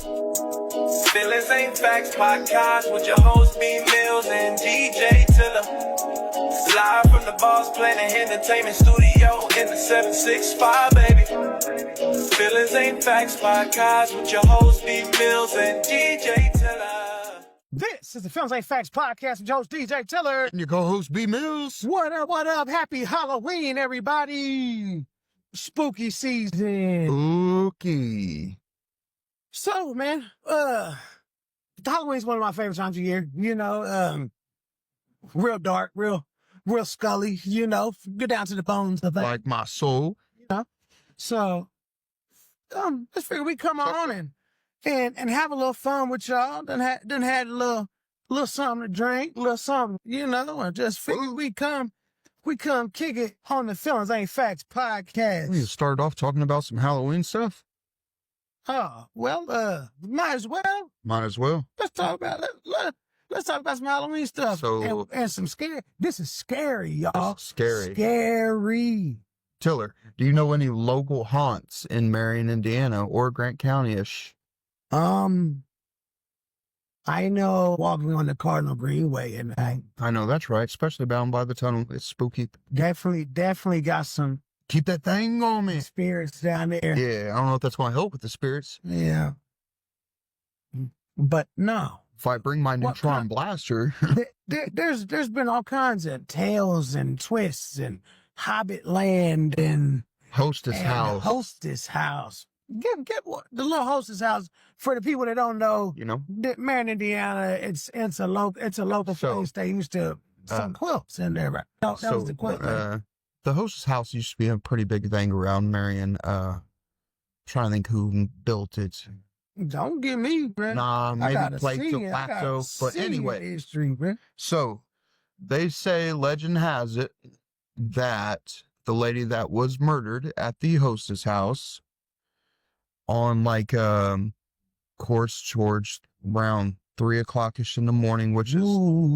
Feelings Ain't Facts podcast with your host B Mills and DJ Tiller. Live from the Boss Planet Entertainment Studio in the 765, baby. Feelings Ain't Facts podcast with your host B Mills and DJ Tiller. This is the Feelings Ain't Facts podcast with your host DJ Tiller. And your co-host B Mills. What up, what up? Happy Halloween, everybody. Spooky season. Spooky. So, man, Halloween's one of my favorite times of year. You know, real dark, real scully, you know, get down to the bones of that. Like my soul. You know? So, let's figure we come on and have a little fun with y'all. Done had a little something to drink, a little something, you know, and just figure we come kick it on the Feelings Ain't Facts podcast. We start off talking about some Halloween stuff. Oh, well, might as well. Might as well. Let's talk about let's talk about some Halloween stuff. So, and some scary. This is scary, y'all. Scary. Scary. Tiller, do you know any local haunts in Marion, Indiana, or Grant County-ish? I know walking on the Cardinal Greenway at night. I know that's right, especially down by the tunnel. It's spooky. Definitely got some Keep that thing on me. spirits down there. Yeah, I don't know if that's going to help with the spirits. Yeah. But no. If I bring my neutron blaster. There's been all kinds of tales and twists and Hobbit land and Hostess house. Hostess house. Get the little hostess house for the people that don't know. You know, Marion, Indiana. It's a local place. They used to some quilts in there. Right? No, that was the quilt. The hostess house used to be a pretty big thing around Marion. Trying to think who built it. Don't get me, man. Nah, maybe Plato, Plato. But anyway, history, man. So they say legend has it that the lady that was murdered at the hostess house on Course George around 3 o'clock-ish in the morning, which is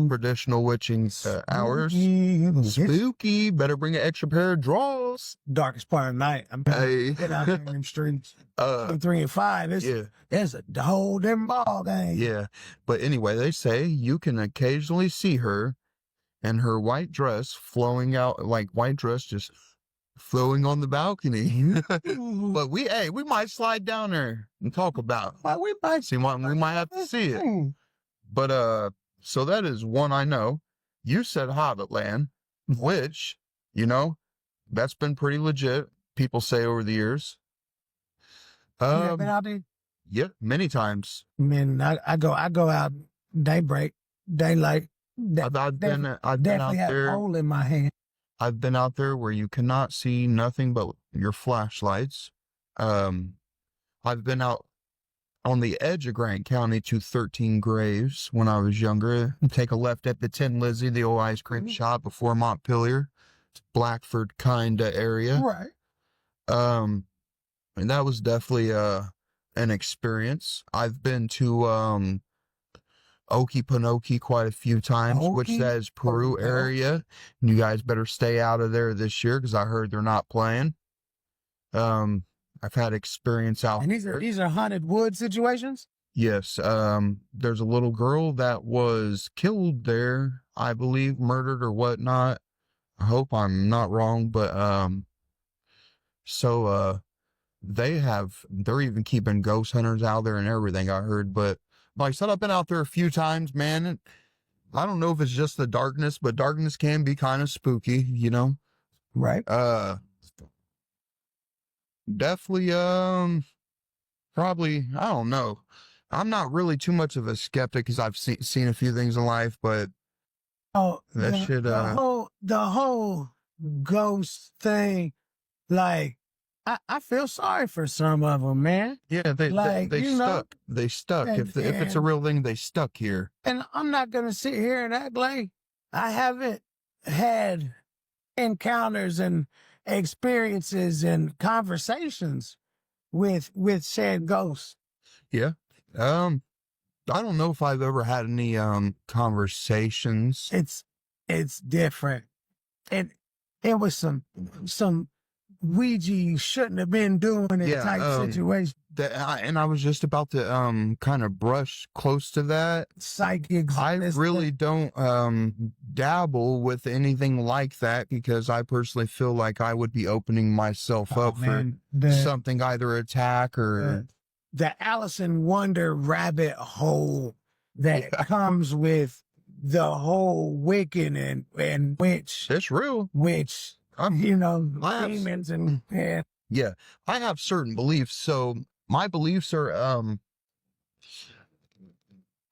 traditional witching hours. Spooky. Better bring an extra pair of drawers. Darkest part of the night. I'm get out there in them streets. 3 and 5. It's a whole different ball game. Yeah. But anyway, they say you can occasionally see her and her white dress flowing out, like white dress just flowing on the balcony. But we might slide down there and talk about it. Well, we might have to see it. But so that is one I know. You said Hobbitland, which, you know, that's been pretty legit. People say over the years. You ever been out there? Yeah, many times. Man, I go out daybreak, daylight. I've been out Definitely have there. a hole in my hand. I've been out there where you cannot see nothing but your flashlights. I've been out on the edge of Grant County to 13 Graves when I was younger. Take a left at the Tin Lizzie, the old ice cream shop before Montpelier. It's Blackford kind of area. Right. And that was definitely an experience. I've been to Okefenokee quite a few times, which says Peru area. You guys better stay out of there this year because I heard they're not playing. I've had experience out there. And these are haunted wood situations? Yes. There's a little girl that was killed there, I believe, murdered or whatnot. I hope I'm not wrong, but they're even keeping ghost hunters out there and everything, I heard. But like I said, I've been out there a few times, man. And I don't know if it's just the darkness, but darkness can be kind of spooky, you know? Right. Definitely, probably, I don't know. I'm not really too much of a skeptic because I've seen a few things in life, but the whole ghost thing, like, I feel sorry for some of them, man. Yeah, they stuck. They stuck. If it's a real thing, they stuck here. And I'm not gonna sit here and act like I haven't had encounters and experiences and conversations with said ghosts. Yeah. I don't know if I've ever had any conversations. It's different. It was some Ouija shouldn't have been doing it Yeah, type situation. And I was just about to kind of brush close to that. Psychics. I really don't dabble with anything like that because I personally feel like I would be opening myself up for something, either attack or the Alice in Wonder rabbit hole that comes with the whole Wiccan and witch. It's real. Which, demons and yeah, I have certain beliefs. So my beliefs are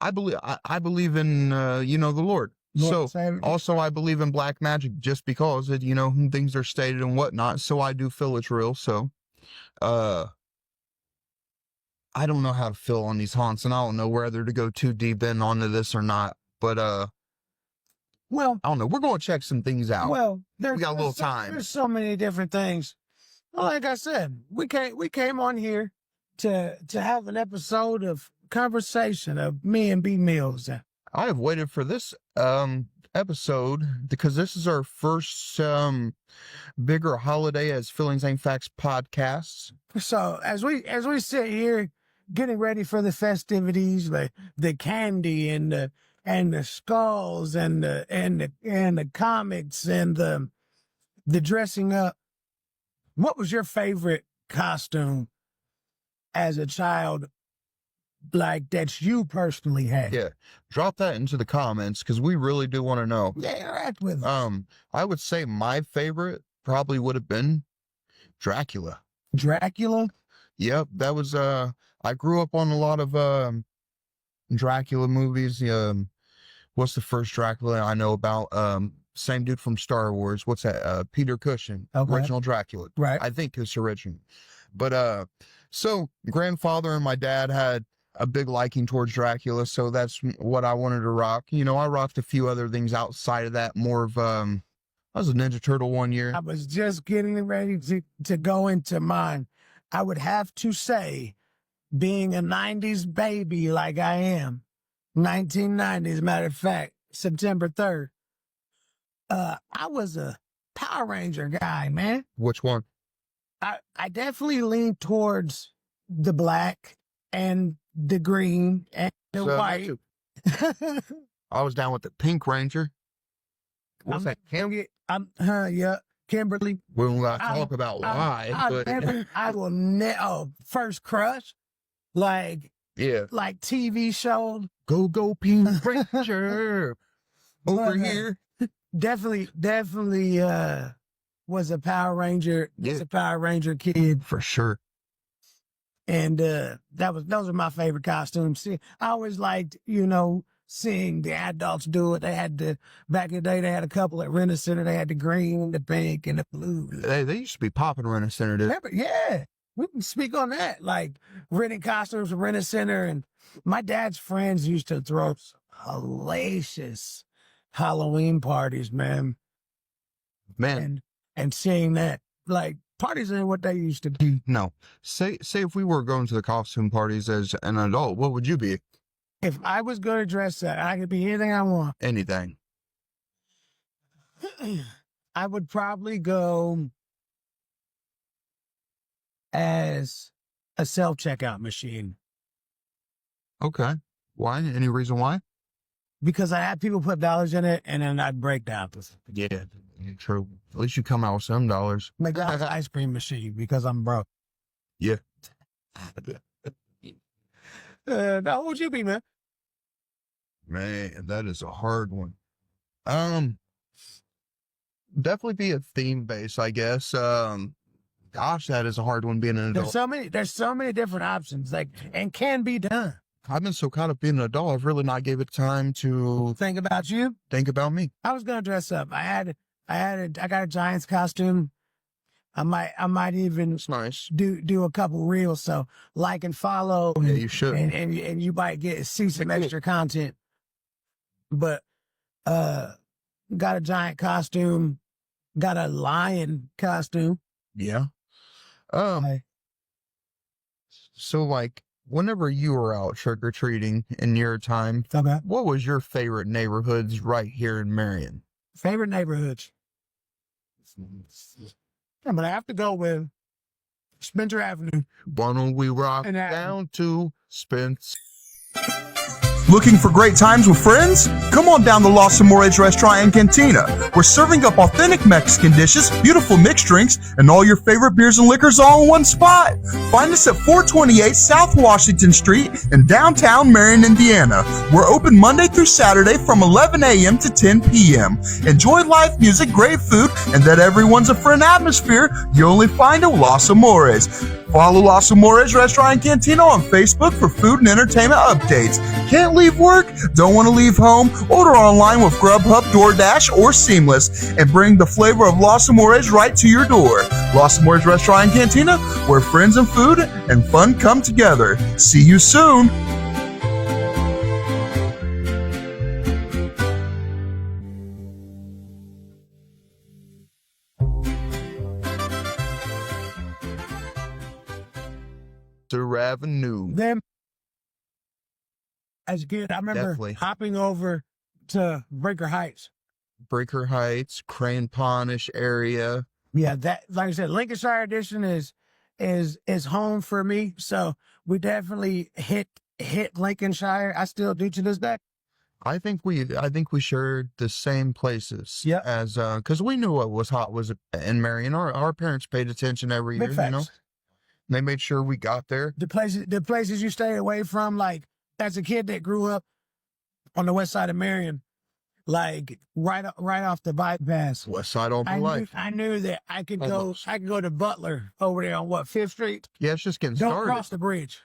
I believe in the Lord. So also I believe in black magic just because it, things are stated and whatnot. So I do feel it's real. So I don't know how to feel on these haunts, and I don't know whether to go too deep in onto this or not. But well, I don't know. We're going to check some things out. Well, we got a little time. There's so many different things. Well, like I said, we came on here to have an episode of conversation of me and B Mills. I have waited for this episode because this is our first bigger holiday as Feelings Ain't Facts podcasts. So as we sit here getting ready for the festivities, the candy and the skulls and the comics and the dressing up, what was your favorite costume as a child, like that you personally had? Yeah, drop that into the comments because we really do want to know. Yeah, interact with us. I would say my favorite probably would have been Dracula. Dracula? Yep, that was I grew up on a lot of Dracula movies. What's the first Dracula I know about? Same dude from Star Wars. What's that? Peter Cushing, original Dracula. Right. I think it's original. But so grandfather and my dad had a big liking towards Dracula, so that's what I wanted to rock. I rocked a few other things outside of that. More of I was a Ninja Turtle one year. I was just getting ready to go into mine. I would have to say, being a 90s baby like I am, 1990s, matter of fact, September 3rd, I was a Power Ranger guy, man. Which one? I definitely leaned towards the black and the green and the white. I was down with the Pink Ranger. What's that? Yeah, Kimberly. We will not talk about why. I will never. First crush, like TV show. Go Pink Ranger over here. Definitely was a Power Ranger. Was a Power Ranger kid for sure. And those are my favorite costumes. See, I always liked, seeing the adults do it. Back in the day, they had a couple at Rent-A-Center. They had the green, the pink, and the blue. They used to be popping Rent-A-Center, dude. Yeah, we can speak on that. Like renting costumes at Rent-A-Center, and my dad's friends used to throw hellacious Halloween parties, man. And seeing that, like, parties ain't what they used to be. No. Say if we were going to the costume parties as an adult, what would you be? If I was going to dress up, I could be anything I want. Anything. I would probably go as a self-checkout machine. Okay. Why? Any reason why? Because I had people put dollars in it, and then I'd break down. Yeah, true. At least you come out with some dollars. McDonald's ice cream machine because I'm broke. Yeah. How would you be, man? Man, that is a hard one. Definitely be a theme base, I guess. Gosh, that is a hard one being an adult. There's so many different options, and can be done. I've been so caught up being an adult, I've really not gave it time to think about you. Think about me. I was gonna dress up. I got a Giants costume. I might even That's nice. do a couple reels. So like and follow. Yeah, you should. And you might see some extra content. But got a giant costume, got a lion costume. Yeah. So like whenever you were out trick-or-treating in your time, what was your favorite neighborhoods right here in Marion? Favorite neighborhoods? I'm gonna have to go with Spencer Avenue. Why don't we rock And that- down to Spence? Looking for great times with friends? Come on down to Los Amores Restaurant and Cantina. We're serving up authentic Mexican dishes, beautiful mixed drinks, and all your favorite beers and liquors all in one spot. Find us at 428 South Washington Street in downtown Marion, Indiana. We're open Monday through Saturday from 11 a.m. to 10 p.m. Enjoy live music, great food, and that everyone's a friend atmosphere you only find at Los Amores. Follow Los Amores Restaurant and Cantina on Facebook for food and entertainment updates. Can't leave work? Don't want to leave home? Order online with Grubhub, DoorDash, or Seamless and bring the flavor of Los Amores right to your door. Los Amores Restaurant and Cantina, where friends and food and fun come together. See you soon. Avenue. Them as a kid, I remember Definitely. hopping over to Breaker Heights. Breaker Heights, Crane Pondish area. Yeah, that, like I said, Lincolnshire Edition is home for me. So we definitely hit Lincolnshire. I still do to this day. I think we shared the same places. Yeah. As because we knew what was hot was in Marion. Our parents paid attention every year. Big facts. You know, they made sure we got there. The places you stay away from, like as a kid that grew up on the west side of Marion, like right off the bypass. West Side all my life. I knew that I could Almost. go to Butler over there on what, 5th Street? Yeah, it's just getting Don't started. cross the bridge.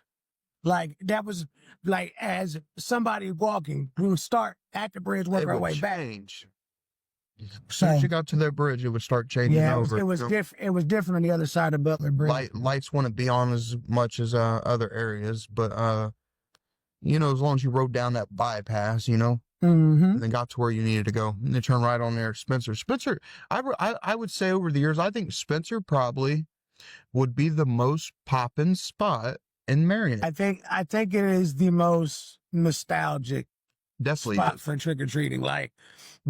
Like that was like as somebody walking who start at the bridge, work It our would way back. change. As soon as you got to that bridge, it would start changing Yeah, over. it was different. It was different on the other side of Butler Bridge. Lights wouldn't be on as much as other areas, but you know, as long as you rode down that bypass, you know, Mm-hmm. and then got to where you needed to go, and then turn right on there. Spencer, I would say over the years, I think Spencer probably would be the most poppin' spot in Marion. I think it is the most nostalgic Definitely. spot for trick or treating. Like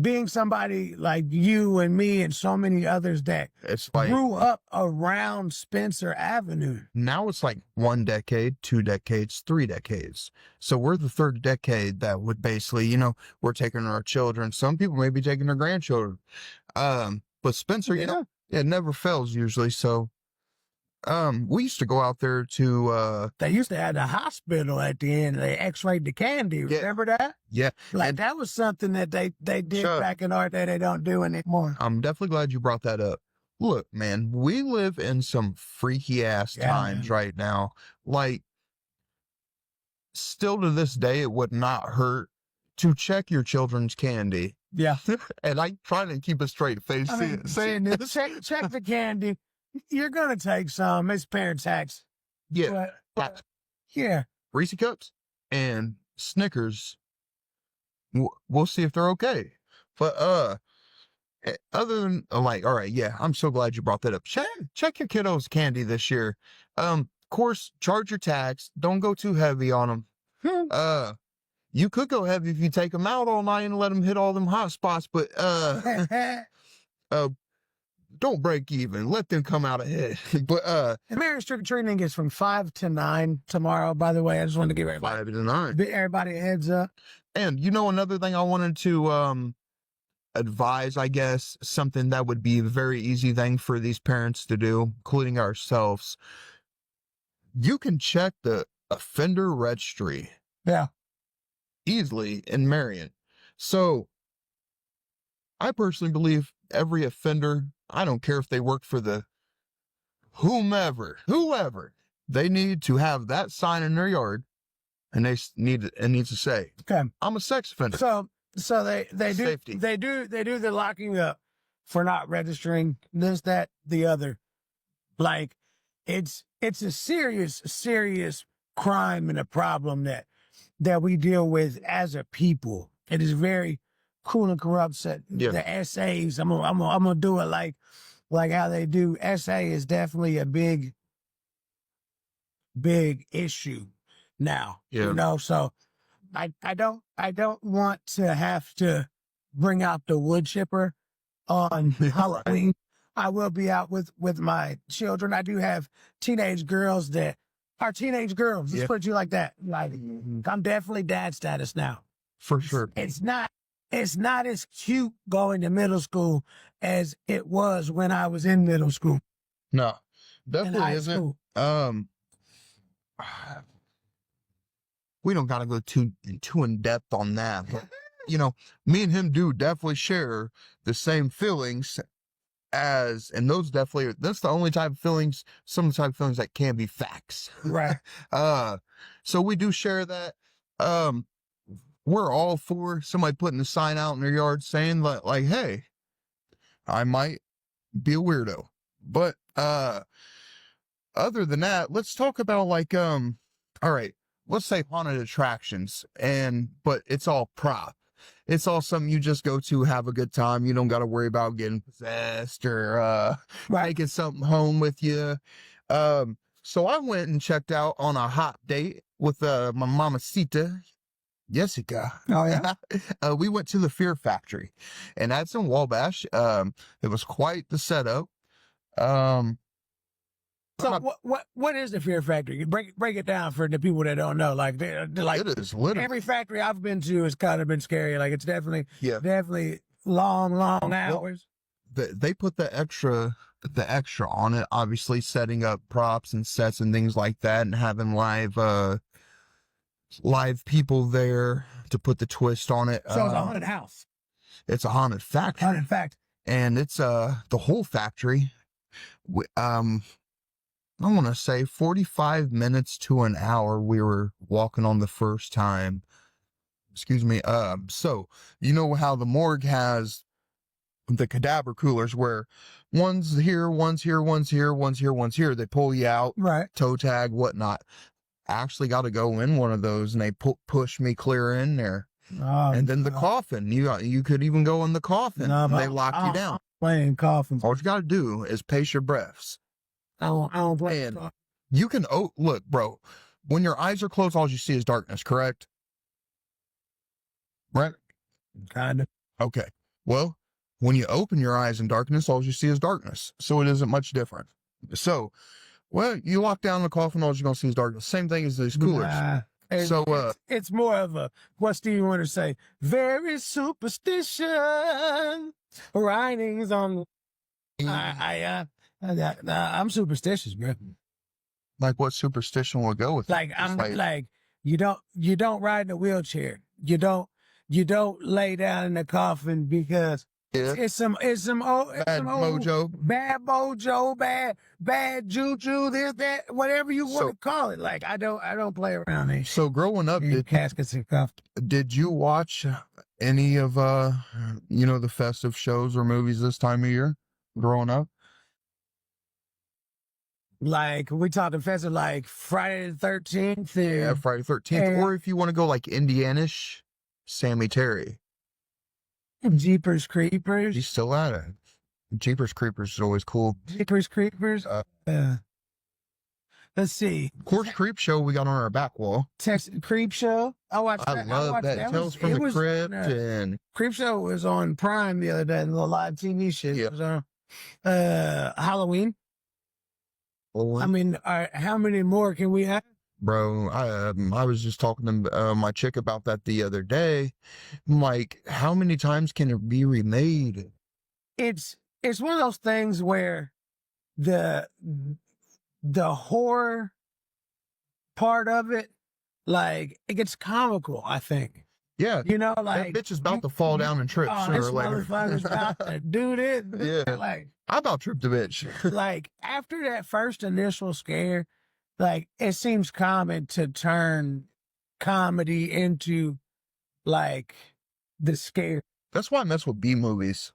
being somebody like you and me and so many others that It's like grew up around Spencer Avenue. now it's like 1 decade, 2 decades, 3 decades. So we're the third decade that would basically, you know, we're taking our children. Some people may be taking their grandchildren. But Spencer, you know, it never fails usually. So we used to go out there to They used to have the hospital at the end. They x-rayed the candy. Yeah. Remember that? yeah. Like that was something that they did Sure. back in our day. They don't do anymore. I'm definitely glad you brought that up. Look, man, we live in some freaky ass Yeah, times man. right now. Like, still to this day, it would not hurt to check your children's candy. Yeah. And I try to keep a straight face I mean, saying this. check the candy. You're gonna take some. It's parent tax. Yeah, But yeah. Reese Cups and Snickers. We'll see if they're okay. But other than like, all right, yeah, I'm so glad you brought that up. Check your kiddos' candy this year. Of course, charge your tax. Don't go too heavy on them. You could go heavy if you take them out all night and let them hit all them hot spots, but don't break even. Let them come out ahead. But Mary's trick or treating is from 5 to 9 tomorrow. By the way, I just wanted to give 5 to 9. everybody a heads up. And you know, another thing I wanted to advise, I guess, something that would be a very easy thing for these parents to do, including ourselves. You can check the offender registry. Yeah. Easily in Marion. So I personally believe every offender, I don't care if they work for the whoever, they need to have that sign in their yard, and it needs to say, Okay. I'm a sex offender. So they do Safety. they do the locking up for not registering this, that, the other. Like it's a serious crime and a problem that we deal with as a people. It is very cool and corrupt. Yeah. The essays, I'm gonna do it like how they do. Essay is definitely a big issue now. Yeah. You know, so I don't want to have to bring out the wood chipper on Halloween. I will be out with my children. I do have teenage girls that are teenage girls. Let's Yeah. put it like that. Like, I'm definitely dad status now. For sure. It's not as cute going to middle school as it was when I was in middle school. No, and definitely high isn't. school. We don't gotta go too in depth on that, but you know, me and him do definitely share the same feelings and those definitely, that's the only type of feelings, some type of feelings that can be facts. Right. So we do share that. We're all for somebody putting a sign out in their yard saying like, hey, I might be a weirdo. But other than that, let's talk about like all right, let's say haunted attractions, but it's all prop. It's all something you just go to, have a good time. You don't got to worry about getting possessed or taking something home with you. So I went and checked out on a hot date with my mamacita, Jessica. Oh yeah. We went to the Fear Factory, and that's in Wabash. It was quite the setup. So what is the Fear Factory? Break it down for the people that don't know. Like they're like, it is literally every factory I've been to has kind of been scary. Like it's definitely long hours. They put the extra on it, obviously setting up props and sets and things like that, and having live people there to put the twist on it. So it's a haunted house. It's a haunted factory. Haunted factory. And it's the whole factory. I want to say 45 minutes to an hour we were walking on the first time. Excuse me. So you know how the morgue has the cadaver coolers where one's here, one's here, one's here, one's here, one's here. They pull you out, right? Toe tag, whatnot. I actually got to go in one of those, and they push me clear in there. And then the coffin, you could even go in the coffin. They lock you down. Playing coffins. All you got to do is pace your breaths. I don't play. And you can look, bro. When your eyes are closed, all you see is darkness. Correct? Right? Kind of. Okay. Well, when you open your eyes in darkness, all you see is darkness. So it isn't much different. So, you lock down the coffin, all you're gonna see is darkness. Same thing as these coolers. It's more of a, what Stevie Wonder say, very superstition writings on. I'm superstitious, bro. Like what superstition will go with it? Like I'm like you don't ride in a wheelchair. You don't lay down in the coffin because it's some old mojo, bad juju, this, that, whatever you want to call it. Like I don't play around these. So growing up, caskets and coffins. Did you watch any of the festive shows or movies this time of year growing up? Like we talking festive, like Friday the 13th. Yeah, Friday the 13th. Or if you want to go like Indianish, Sammy Terry. Jeepers Creepers. He's still at it. Jeepers Creepers is always cool. Jeepers Creepers. Let's see. Of course, Creep Show we got on our back wall. Texas Creep Show. I watched that. I love that. Tales from the Crypt and Creep Show was on Prime the other day. The live TV shit. Yeah. It was on Halloween. I mean, how many more can we have? Bro, I was just talking to my chick about that the other day. I'm like, how many times can it be remade? It's one of those things where the horror part of it, like, it gets comical, I think. Yeah. You know, like that bitch is about to fall down and trip sooner or later. Motherfucker's about to do this. Yeah. Like, I about tripped the bitch. like after that first initial scare, like it seems common to turn comedy into like the scare. That's why I mess with B movies.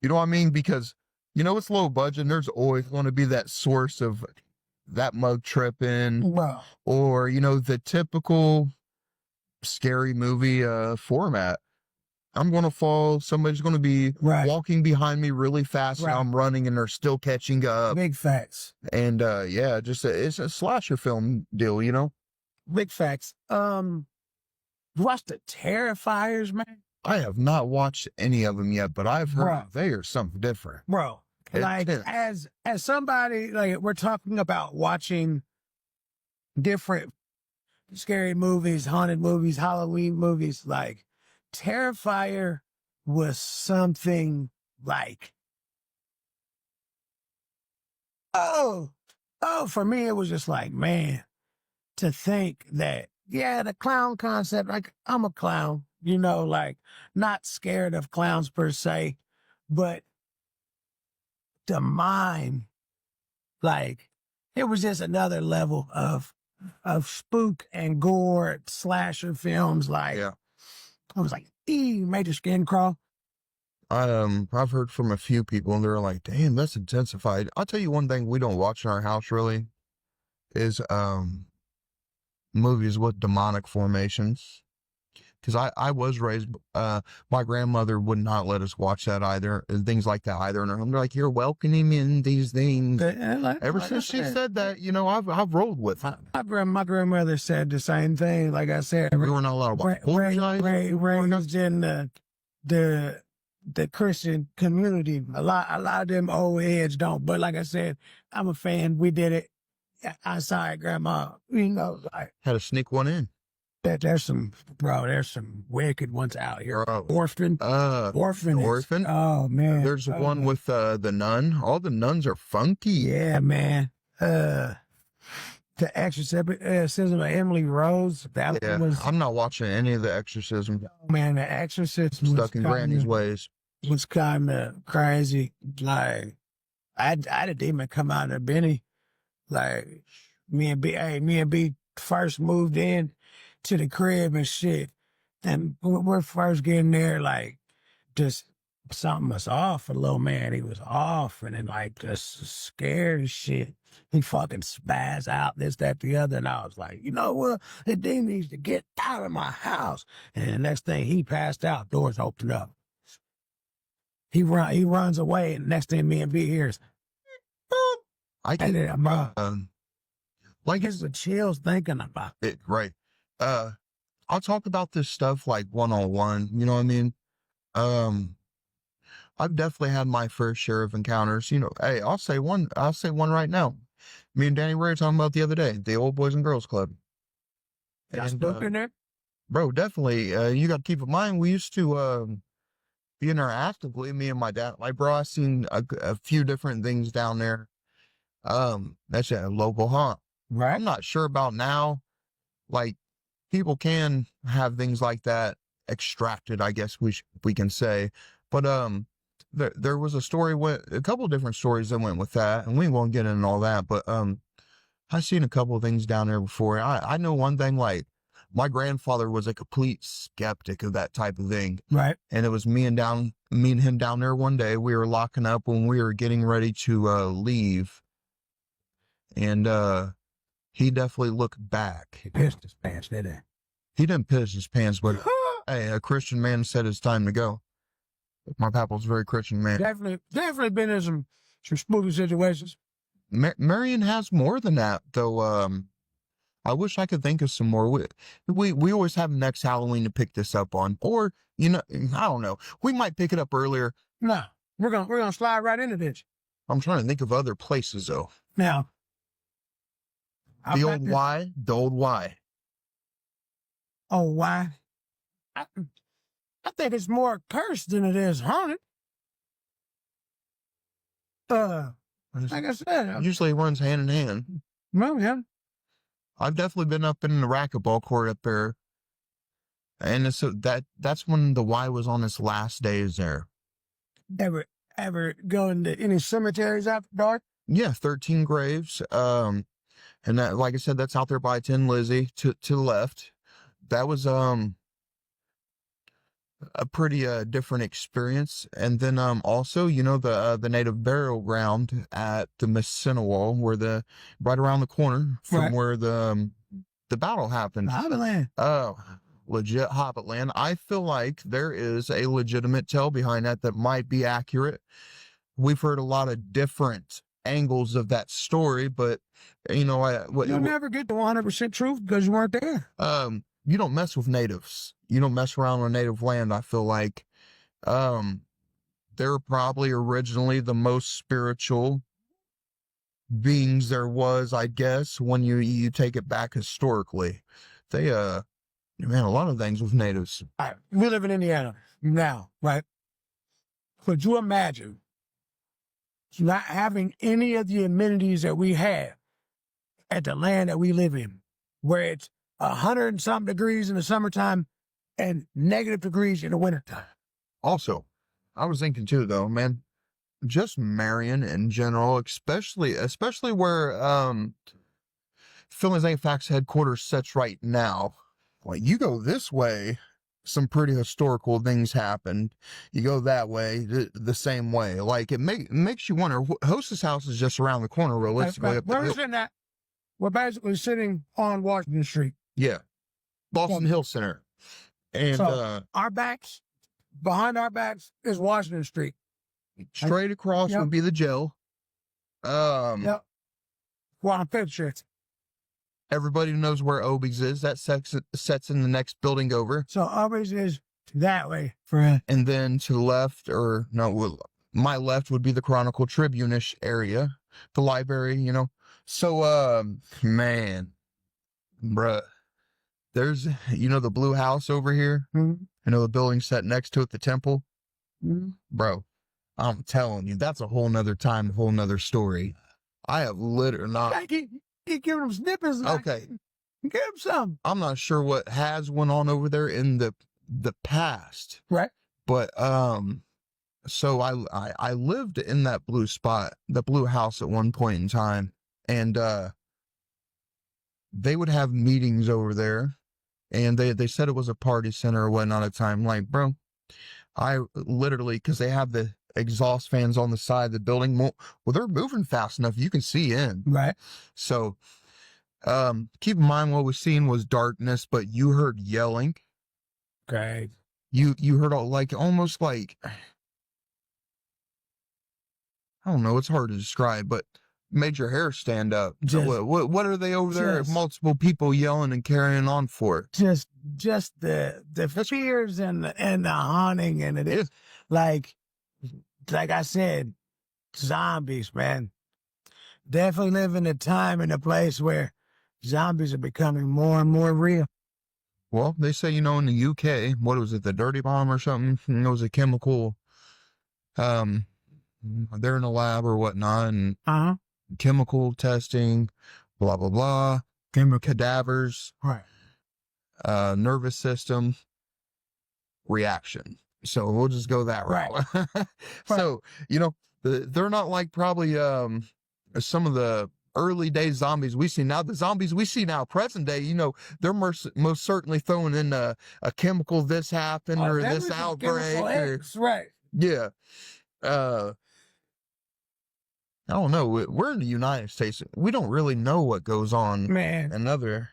You know what I mean? Because it's low budget and there's always going to be that source of that mug tripping or, the typical scary movie format. I'm going to fall. Somebody's going to be walking behind me really fast and I'm running and they're still catching up. Big facts. And it's a slasher film deal, Big facts. Watch the Terrifiers, man. I have not watched any of them yet, but I've heard they are something different. Bro, Like Intense. as somebody, like, we're talking about watching different scary movies, haunted movies, Halloween movies. Like, Terrifier was something like, oh, for me, it was just like, man, to think that, yeah, the clown concept, like, I'm a clown, like, not scared of clowns per se, but the mind, like, it was just another level of spook and gore slasher films. Like, Yeah. I was like, made your skin crawl. I've heard from a few people and they're like, damn, that's intensified. I'll tell you one thing we don't watch in our house really is movies with demonic formations. Because I was raised, my grandmother would not let us watch that either, and things like that either in her home. They're like, you're welcoming in these things. Ever since she said that, I've rolled with it. My grandmother said the same thing. Like I said, We were not allowed to watch raised in the Christian community. A lot of them old heads don't. But like I said, I'm a fan. We did it outside, Grandma. Like, had to sneak one in. There's some wicked ones out here. Bro. Orphan. Orphan. Oh man. There's one with the nun. All the nuns are funky. Yeah, man. The Exorcism of Emily Rose. That was. I'm not watching any of the Exorcism. Man, the Exorcism Stuck in Granny's ways. Was kind of crazy. Like, I had a demon come out of Benny. Like, me and B first moved in to the crib and shit. And we're first getting there, like, just something was off. A little man, he was off, and then, like, just scared as shit. He fucking spazzed out, this, that, the other. And I was like, you know what? The demon needs to get out of my house. And the next thing, he passed out, doors opened up. He runs away, and next thing me and B hears, I and can, then, like it's the chills thinking about it, right? I'll talk about this stuff like one-on-one. You know what I mean? I've definitely had my fair share of encounters. Hey, I'll say one right now. Me and Danny Ray were talking about the other day, the old Boys and Girls Club. Got spook in there? Bro, definitely. You got to keep in mind, we used to be in there actively, me and my dad. Like, bro, I've seen a few different things down there. That's a local haunt. Right. I'm not sure about now. Like, people can have things like that extracted, I guess we can say. But there was a couple of different stories that went with that, and we won't get into all that. But I've seen a couple of things down there before. I know one thing, like, my grandfather was a complete skeptic of that type of thing. Right. And it was me and him down there one day. We were locking up when we were getting ready to leave. And he definitely looked back. He pissed his pants, didn't he? He didn't piss his pants, but hey, a Christian man said it's time to go. My papa's a very Christian man. Definitely been in some spooky situations. Marion has more than that, though. I wish I could think of some more. We always have next Halloween to pick this up on, or I don't know. We might pick it up earlier. No, we're gonna slide right into this. I'm trying to think of other places though. Now, the old why. Oh, why? I think it's more cursed than it is haunted. Like I said, usually runs hand in hand. Well, yeah. I've definitely been up in the racquetball court up there, and that's when the Y was on its last days there. Ever go into any cemeteries after dark? Yeah, 13 graves. And that, like I said, that's out there by 10 Lizzie to the left. That was a pretty different experience. And then also, the native burial ground at the Missinawall, where right around the corner from where the battle happened. Hobbitland. Oh, legit Hobbitland. I feel like there is a legitimate tale behind that might be accurate. We've heard a lot of different angles of that story, but you'll never get the 100% truth because you weren't there. You don't mess with natives. You don't mess around on native land. I feel like, they're probably originally the most spiritual beings there was, I guess, when you take it back historically. They man, a lot of things with natives. All right, we live in Indiana now, right? Could you imagine not having any of the amenities that we have at the land that we live in, where it's 100 and something degrees in the summertime and negative degrees in the wintertime? Also, I was thinking too, though, man, just Marion in general, especially where Feelings Ain't Facts headquarters sits right now. Like, you go this way, some pretty historical things happened. You go that way, the same way. Like, it makes you wonder. Hostess House is just around the corner, realistically. We're sitting at, we're basically sitting on Washington Street. Yeah, Boston Hill Center, and So our backs, behind our backs is Washington Street. straight across Yep. would be the jail. Yep. Well, on Fifth Street. Everybody knows where Obie's is. That sets in the next building over. So always is that way, friend. And then to the left, or no, my left would be the Chronicle Tribune-ish area, the library, you know. So, man, bruh, there's, you know, the blue house over here. Mm-hmm. You know, the building set next to it, the temple. Mm-hmm. Bro, I'm telling you, that's a whole nother time, a whole nother story. I have literally not. Keep giving them snippets. Okay. Give them some. I'm not sure what has went on over there in the past. Right. But, so I lived in that blue spot, the blue house at one point in time. And, they would have meetings over there, and they said it was a party center or whatnot at the time. Like, bro, I literally, cause they have the exhaust fans on the side of the building. Well, they're moving fast enough. You can see in. Right. So, keep in mind what was seen was darkness, but you heard yelling. Okay. You heard almost like, I don't know, it's hard to describe, but made your hair stand up. Just- What are they over there? just- Multiple people yelling and carrying on for it. Just the fears and the haunting, and it is like I said, zombies, man. Definitely live in a time and a place where zombies are becoming more and more real. Well, they say, you know, in the UK, what was it, the dirty bomb or something? It was a chemical, they're in a lab or whatnot, and Uh-huh. chemical testing, blah, blah, blah, cadavers, Right. nervous system, reaction. So we'll just go that route. So, you know, they're not like probably some of the early day zombies we see now. The zombies we see now, present day, you know, they're most certainly throwing in a chemical, this happened, or this outbreak. Right. Yeah. I don't know. We're in the United States. We don't really know what goes on. Man. Another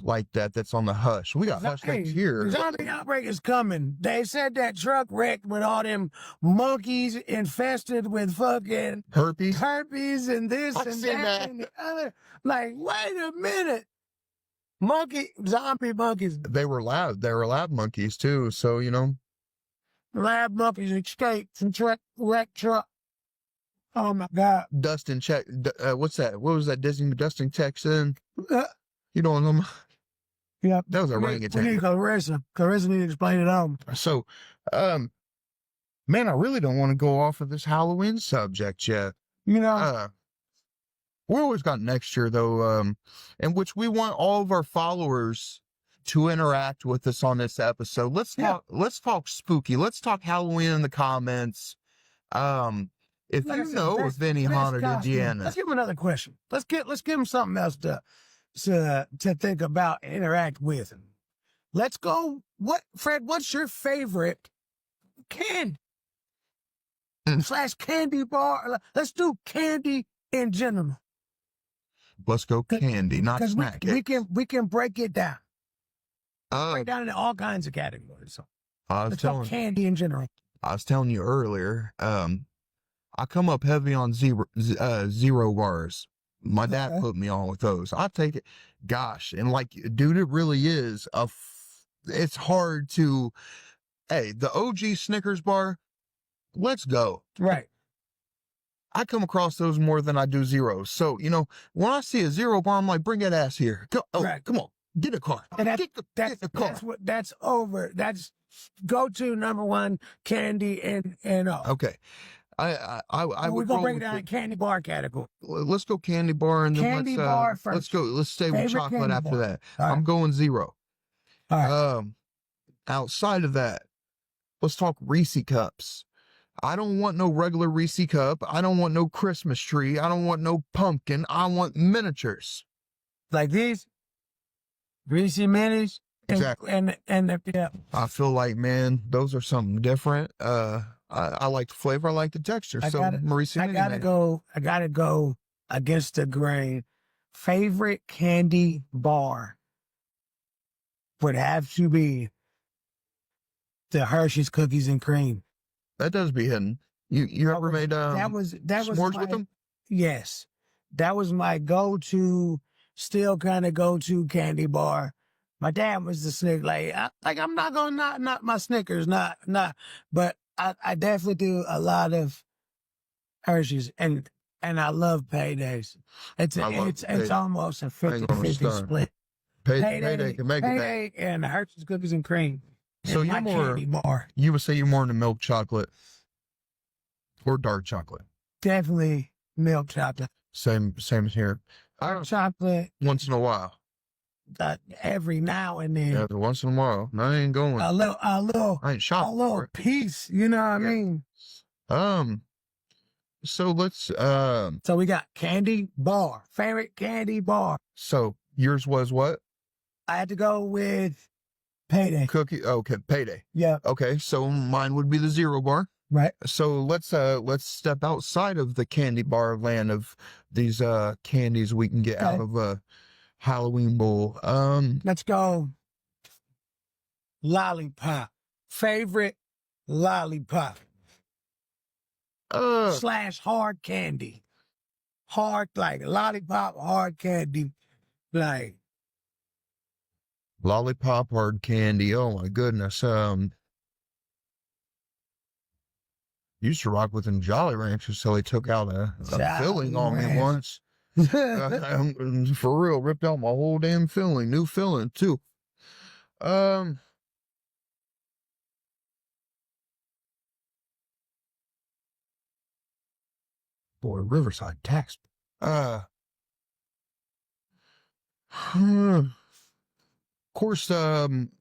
like that's on the hush. We got hush things here. Zombie outbreak is coming. They said that truck wrecked with all them monkeys infested with fucking herpes and this I've and seen that and the other. Like, wait a minute. Zombie monkeys. They were lab monkeys too. So, you know. Lab monkeys escaped from wrecked truck. Oh my God. Dustin check. What's that? What was that Disney Dustin checks in? You know them. Yep. That was a We orangutan. need Clarissa. Clarissa need to explain it on. So, man, I really don't want to go off of this Halloween subject yet. You know, We always got next year though, in which we want all of our followers to interact with us on this episode. Let's talk spooky. Let's talk Halloween in the comments. If like I you said, know best- of any best haunted costume. Indiana, Let's give him another question. Let's give him something else to think about and interact with. Let's go. Fred, what's your favorite candy / candy bar? Let's do candy in general. let's go candy, not Because snack. we can break it down. Break Uh, down into all kinds of categories. So I was let's talk telling candy in general. you earlier, I come up heavy on zero bars. My dad Okay. put me on with those. I take it. Gosh. And like, dude, it really is it's hard to, hey, the OG Snickers bar, let's go. Right. I come across those more than I do zeros. So, you know, when I see a zero bar, I'm like, bring that ass here. Go, Right. Come on, get a car. And Get the car. that's over. That's go-to number one candy and all. Okay. I We're would gonna roll break it with down it. in candy bar category. Let's go candy bar and then Candy bar first. let's stay with Favorite chocolate candy after bar. that. All right. I'm going zero. All right. Outside of that, let's talk Reese cups. I don't want no regular Reese cup. I don't want no Christmas tree. I don't want no pumpkin. I want miniatures. Like these, Reese minis. Exactly. Yeah. I feel like, man, those are something different. I like the flavor. I like the texture. I So Reese I Mini gotta Man. go. I gotta go against the grain. Favorite candy bar would have to be the Hershey's cookies and cream. That does be hidden. You ever made that was s'mores with them? Yes, that was my go-to. Still kind of go-to candy bar. My dad was the Snickers. I'm not gonna not my Snickers, not. But I definitely do a lot of Hershey's and I love paydays. It's almost a 50-50 split. Payday can make it. Payday and Hershey's cookies and cream. So you're more. Candy bar. You would say you're more into milk chocolate or dark chocolate. Definitely milk chocolate. Same here. Dark chocolate. Once in a while. Every now and then. Yeah, once in a while. No, I ain't going. A little I ain't shopping. A little piece. You know what I mean? So let's So we got candy bar. Favorite candy bar. So yours was what? I had to go with payday. Cookie. Okay, payday. Yeah. Okay, so mine would be the zero bar. Right. So let's step outside of the candy bar land of these candies we can get out of a Halloween bowl. Let's go. Lollipop. Favorite lollipop. / hard candy. Hard, like lollipop, hard candy. Like lollipop, hard candy. Oh my goodness. Used to rock with them Jolly Ranchers, so they took out a filling on me once. For real, ripped out my whole damn filling. New filling too. Boy, Riverside tax. Of course,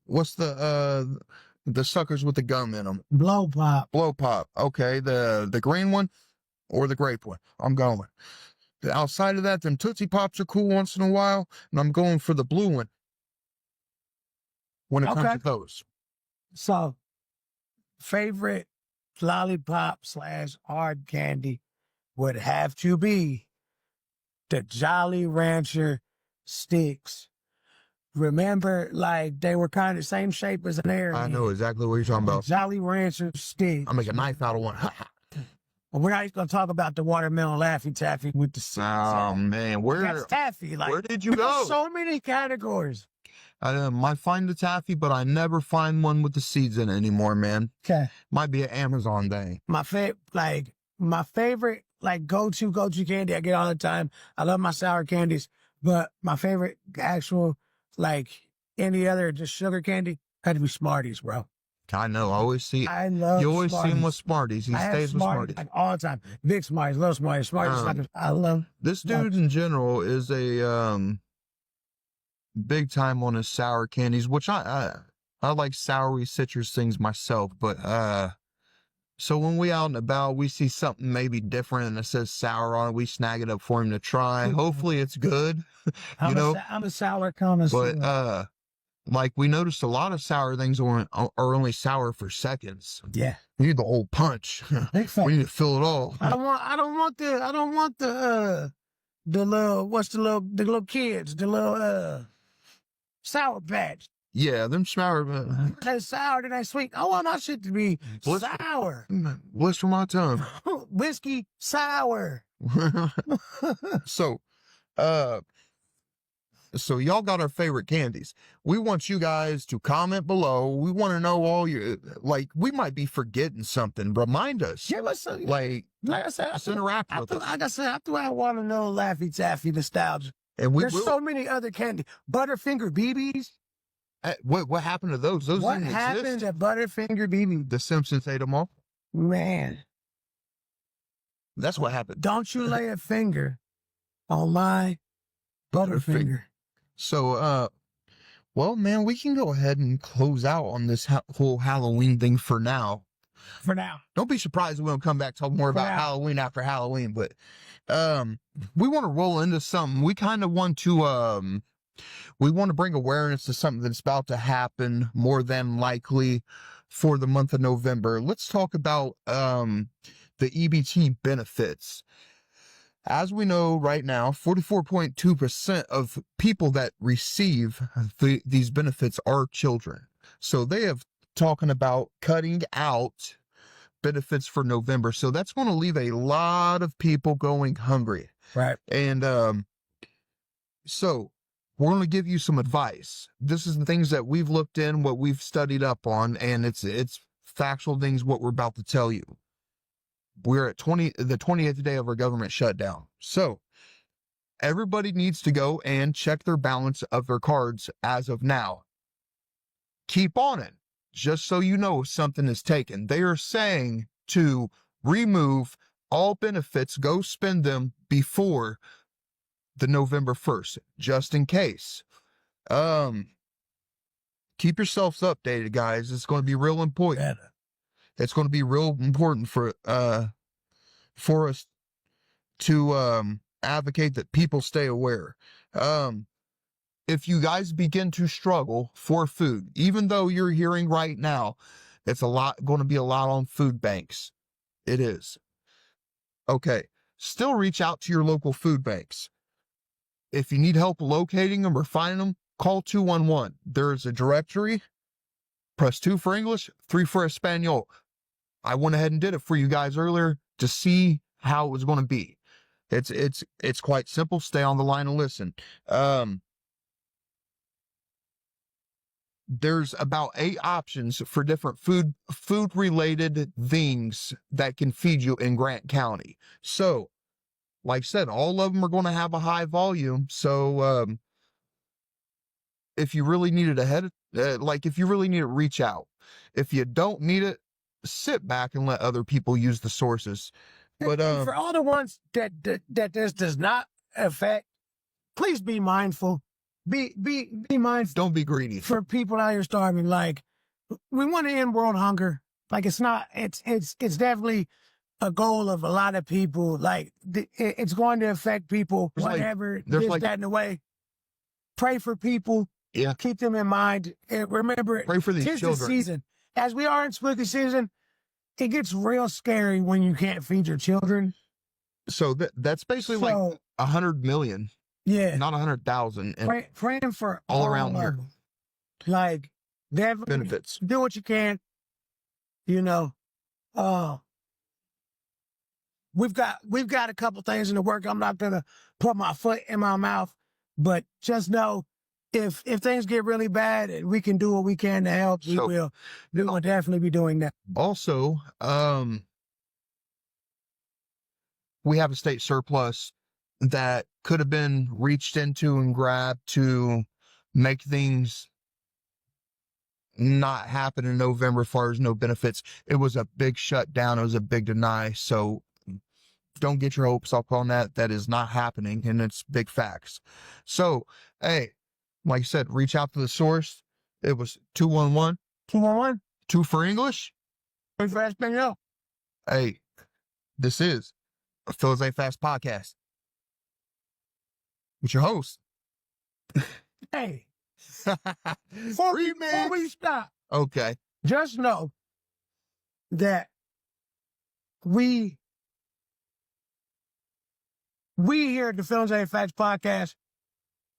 what's the suckers with the gum in them? blow pop. Blow pop. Okay, the green one or the grape one. I'm going. Outside of that, them Tootsie Pops are cool once in a while, and I'm going for the blue one when it comes to those. So, favorite lollipop / hard candy would have to be the Jolly Rancher sticks. Remember, like, they were kind of same shape as an air. I know exactly what you're talking about. Jolly Rancher sticks. I'll make a knife out of one. Well, we're not going to talk about the watermelon Laffy Taffy with the seeds. Oh, man. That's taffy. Like, where did you go? So many categories. I might find the taffy, but I never find one with the seeds in it anymore, man. Okay. Might be an Amazon thing. My favorite, go-to candy I get all the time. I love my sour candies, but my favorite actual, any other just sugar candy, had to be Smarties, bro. I know. I always see. I love. You always Smarties. see him with Smarties. He stays with Smarties all the time. Big Smarties, little Smarties, Smarties. I love. This dude in general is a big time on his sour candies, which I like soury citrus things myself. But so when we out and about, we see something maybe different and it says sour on it, we snag it up for him to try. Hopefully it's good. I'm a sour connoisseur. But we noticed a lot of sour things are only sour for seconds. Yeah. We need the whole punch. We need to fill it all. I don't want the little kids, the little Sour Patch. Yeah, them sour. They're sour, they're sweet. I want my shit to be sour. Blister my tongue. Whiskey sour. So, So y'all got our favorite candies. We want you guys to comment below. We want to know all your, like, we might be forgetting something. Remind us. Give us a, Like I said, just interact with us. like I said, after I want to know Laffy Taffy nostalgia. And There's so many other candy. Butterfinger BBs. What happened to those? Those What didn't happened exist. to Butterfinger BBs? The Simpsons ate them all. Man, That's what happened. don't you lay a finger on my Butterfinger. So, well, man, we can go ahead and close out on this whole Halloween thing for now. For now. Don't be surprised if we don't come back talk more about Halloween after Halloween, but we want to roll into something. We kind of want to we want to bring awareness to something that's about to happen more than likely for the month of November. Let's talk about the EBT benefits. As we know right now, 44.2% of people that receive these benefits are children. So they have talking about cutting out benefits for November. So that's going to leave a lot of people going hungry. Right. And so we're going to give you some advice. This is the things that we've looked in, what we've studied up on, and it's factual things, what we're about to tell you. We're at the 20th day of our government shutdown. So everybody needs to go and check their balance of their cards as of now. Keep on it, just so you know if something is taken. They are saying to remove all benefits, go spend them before the November 1st, just in case. Keep yourselves updated, guys. It's going to be real important. Yeah. It's going to be real important for us to advocate that people stay aware. If you guys begin to struggle for food, even though you're hearing right now, it's going to be a lot on food banks. It is. Okay. Still reach out to your local food banks. If you need help locating them or finding them, call 211. There's a directory. Press 2 for English, 3 for Espanol. I went ahead and did it for you guys earlier to see how it was going to be. It's quite simple. Stay on the line and listen. There's about 8 options for different food related things that can feed you in Grant County. So, like I said, all of them are going to have a high volume. So, if you really need it if you really need it, reach out. If you don't need it, sit back and let other people use the sources. But for all the ones that this does not affect, please be mindful. Be mindful. Don't be greedy. For people out here starving, like, we want to end world hunger. Like, it's definitely a goal of a lot of people. Like, it's going to affect people, whatever, that in a way. Pray for people. Yeah. Keep them in mind. And remember, pray for these children. The season. As we are in spooky season, it gets real scary when you can't feed your children. So that's basically like 100 million. Yeah. Not 100,000. Praying for all around here. Like, definitely benefits. Do what you can. You know, we've got a couple things in the work. I'm not going to put my foot in my mouth, but just know, if things get really bad and we can do what we can to help, we will. We will definitely be doing that. Also, we have a state surplus that could have been reached into and grabbed to make things not happen in November as far as no benefits. It was a big shutdown. It was a big deny. So don't get your hopes up on that. That is not happening, and it's big facts. So, hey, like I said, reach out to the source. It was 211. 211. 2 for English. 3 for Espanol. Hey, this is a Phil's A Fast podcast with your host. Hey, before we stop, okay, just know that we here at the Phil's A Facts podcast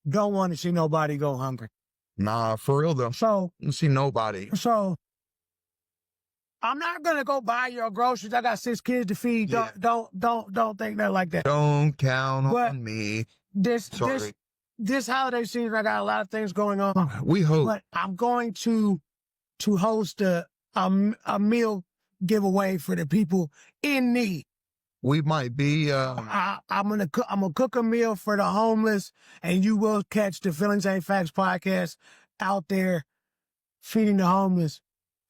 don't want to see nobody go hungry. Nah, for real though. So, don't see nobody. So, I'm not gonna go buy your groceries. I got 6 kids to feed. Yeah. Don't think that like that. Don't count on me. This this holiday season, I got a lot of things going on. We hope. But I'm going to host a meal giveaway for the people in need. We might be. I'm gonna cook a meal for the homeless, and you will catch the Feelings Ain't Facts podcast out there feeding the homeless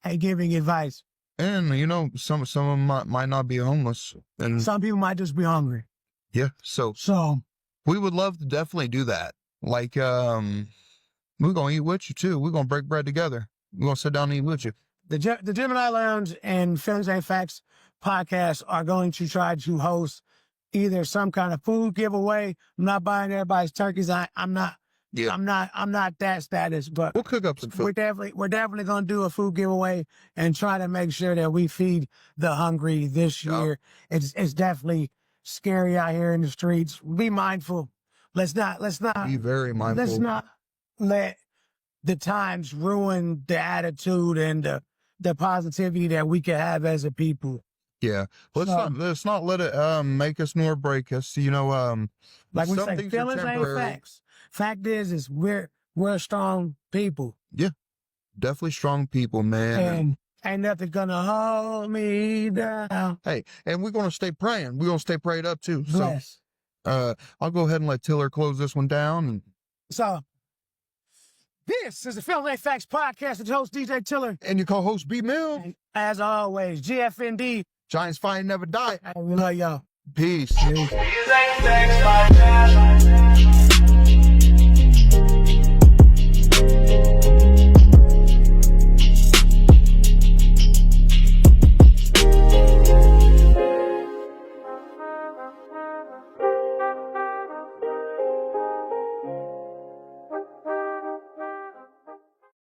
and giving advice. And you know, some of them might not be homeless, and Some people might just be hungry. yeah. So So we would love to definitely do that. Like, we're gonna eat with you too. We're gonna break bread together. We're gonna sit down and eat with you. the Gemini Lounge and Feelings Ain't Facts podcast are going to try to host either some kind of food giveaway. I'm not buying everybody's turkeys. I'm not. Yeah. I'm not that status, but We'll cook up some we're food. definitely gonna do a food giveaway and try to make sure that we feed the hungry this Yeah. year. It's definitely scary out here in the streets. Be mindful. Let's not Be very mindful. let's not let the times ruin the attitude and the positivity that we can have as a people. Yeah. So- Let's not let it make us nor break us. You know, Like we some say, things are feelings ain't temporary. facts. Fact is we're strong people. Definitely strong people, man. And ain't nothing gonna hold me down. Hey, and we're gonna stay praying. We're gonna stay prayed up too. Bless. So I'll go ahead and let Tiller close this one down. And So, this is the Feelings Ain't Facts podcast with your host, DJ Tiller. your co-host B Mill. And as always, GFND. Giants fight never die. We love y'all. Peace. Peace. These ain't facts, podcast.